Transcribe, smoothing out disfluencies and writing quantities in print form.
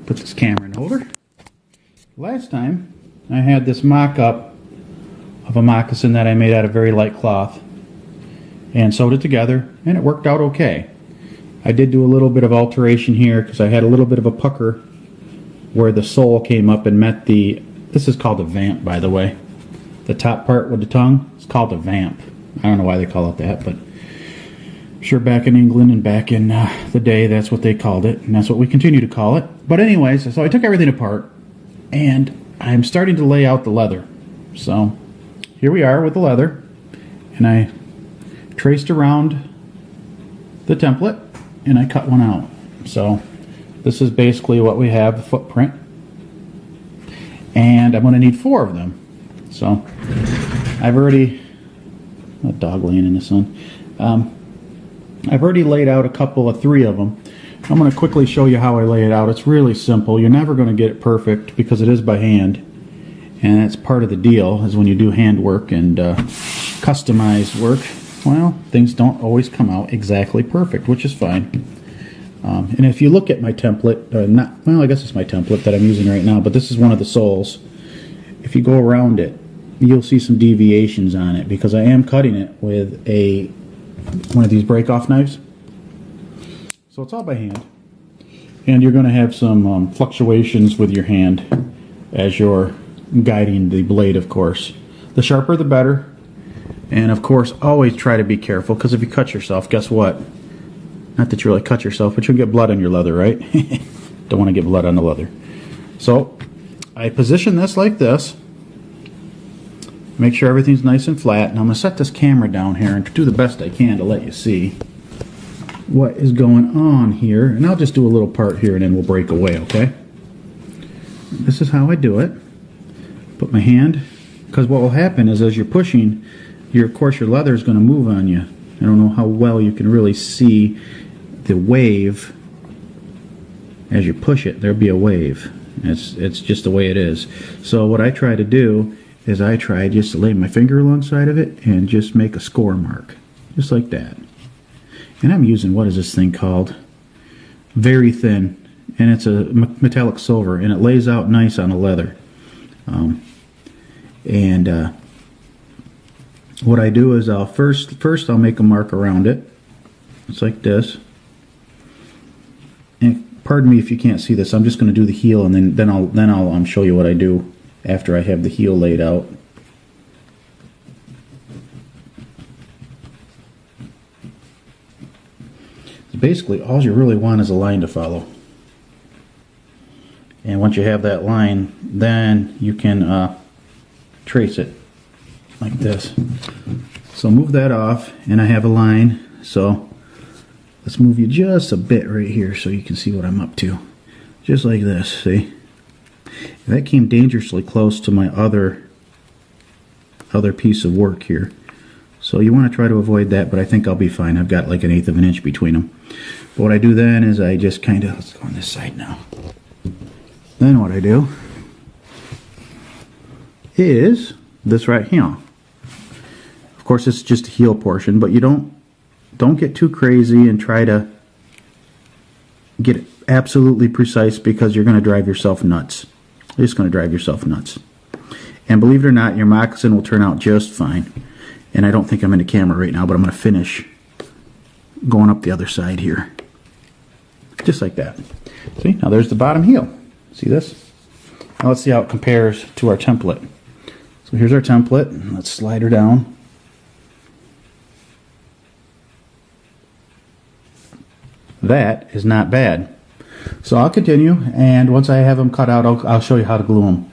Put this camera in the holder. Last time I had this mock-up of a moccasin that I made out of very light cloth and sewed it together, and it worked out okay. I did do a little bit of alteration here because I had a little bit of a pucker where the sole came up and met the, this is called a vamp, by the way. The top part with the tongue is called a vamp. I don't know why they call it that, but I'm sure back in England and back in the day, that's what they called it, and that's what we continue to call it. But anyways, so I took everything apart, and I'm starting to lay out the leather. So here we are with the leather, and I traced around the template, and I cut one out. So this is basically what we have, the footprint, and I'm going to need 4 of them. So I've already, a dog laying in the sun. I've already laid out a couple of 3 of them. I'm going to quickly show you how I lay it out. It's really simple. You're never going to get it perfect because it is by hand, and that's part of the deal, is when you do hand work and customized work, well, things don't always come out exactly perfect, which is fine. And if you look at my template, well, I guess it's my template that I'm using right now, but this is one of the soles. If you go around it, you'll see some deviations on it because I am cutting it with one of these break-off knives. So it's all by hand. And you're going to have some fluctuations with your hand as you're guiding the blade, of course. The sharper the better. And of course, always try to be careful, because if you cut yourself, guess what? Not that you really cut yourself, but you'll get blood on your leather, right? Don't want to get blood on the leather. So I position this like this. Make sure everything's nice and flat. And I'm going to set this camera down here and do the best I can to let you see what is going on here. And I'll just do a little part here and then we'll break away, okay? This is how I do it. Put my hand, because what will happen is as you're pushing, of course your leather is going to move on you. I don't know how well you can really see the wave. As you push it, there'll be a wave. It's just the way it is. So what I try to do is I try just to lay my finger alongside of it and just make a score mark, just like that. And I'm using, what is this thing called? Very thin, and it's a metallic silver, and it lays out nice on the leather. What I do is I'll first I'll make a mark around it. It's like this. And pardon me if you can't see this. I'm just going to do the heel, and then I'll show you what I do after I have the heel laid out. Basically, all you really want is a line to follow. And once you have that line, then you can trace it like this. So move that off, and I have a line. So let's move you just a bit right here so you can see what I'm up to. Just like this, see? That came dangerously close to my other piece of work here. So you want to try to avoid that, but I think I'll be fine. I've got like 1/8 of an inch between them. But what I do then is I just kind of, let's go on this side now. Then what I do is this right here. Of course, it's just a heel portion, but you don't get too crazy and try to get it absolutely precise, because you're going to drive yourself nuts. You're just going to drive yourself nuts. And believe it or not, your moccasin will turn out just fine. And I don't think I'm in the camera right now, but I'm going to finish going up the other side here. Just like that. See, now there's the bottom heel. See this? Now let's see how it compares to our template. So here's our template. Let's slide her down. That is not bad. So I'll continue, and once I have them cut out, I'll show you how to glue them.